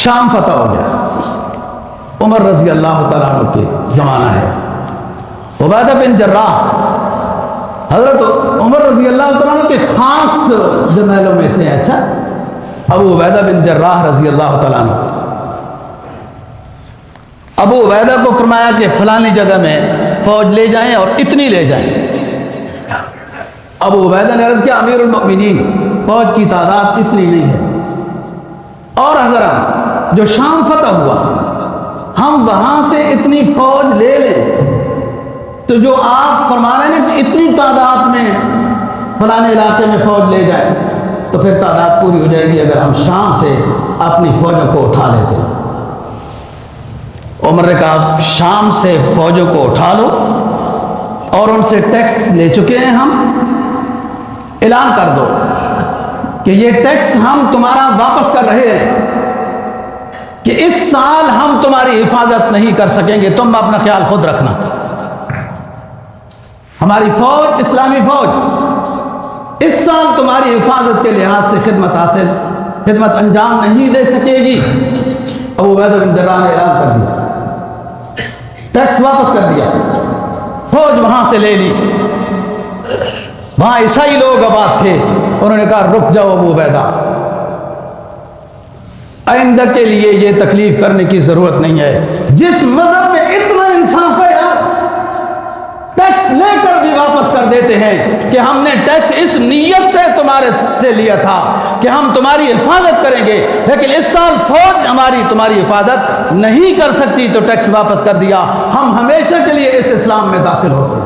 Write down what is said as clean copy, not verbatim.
شام فتح ہو گیا، عمر رضی اللہ تعالیٰ عنہ کے زمانہ ہے، عبیدہ بن جراح حضرت عمر رضی اللہ تعالیٰ عنہ کے خاص جرنیلوں میں سے ہیں۔ اچھا، ابو عبیدہ بن جراح رضی اللہ تعالیٰ عنہ، ابو عبیدہ کو فرمایا کہ فلانی جگہ میں فوج لے جائیں اور اتنی لے جائیں۔ ابو عبیدہ نے عرض کیا امیر المؤمنین فوج کی تعداد اتنی نہیں ہے، اور اگر ہم جو شام فتح ہوا ہم وہاں سے اتنی فوج لے لیں تو جو آپ فرما رہے ہیں کہ اتنی تعداد میں فلانے علاقے میں فوج لے جائیں تو پھر تعداد پوری ہو جائے گی اگر ہم شام سے اپنی فوجوں کو اٹھا لیتے۔ عمر نے کہا شام سے فوجوں کو اٹھا لو اور ان سے ٹیکس لے چکے ہیں، ہم اعلان کر دو کہ یہ ٹیکس ہم تمہارا واپس کر رہے ہیں کہ اس سال ہم تمہاری حفاظت نہیں کر سکیں گے، تم اپنا خیال خود رکھنا۔ ہماری فوج اسلامی فوج اس سال تمہاری حفاظت کے لحاظ سے خدمت انجام نہیں دے سکے گی۔ ابو عبیدہ بن جراح نے اعلان کر دیا، ٹیکس واپس کر دیا، فوج وہاں سے لے لی۔ وہاں عیسائی لوگ آباد تھے، انہوں نے کہا رک جاؤ ابو عبیدہ، آئندہ کے لیے یہ تکلیف کرنے کی ضرورت نہیں ہے۔ جس مذہب میں اتنا انصاف ہے یار، ٹیکس لے کر بھی واپس کر دیتے ہیں کہ ہم نے ٹیکس اس نیت سے تمہارے سے لیا تھا کہ ہم تمہاری حفاظت کریں گے، لیکن اس سال فوج ہماری تمہاری حفاظت نہیں کر سکتی تو ٹیکس واپس کر دیا، ہم ہمیشہ کے لیے اس اسلام میں داخل ہوتے ہیں۔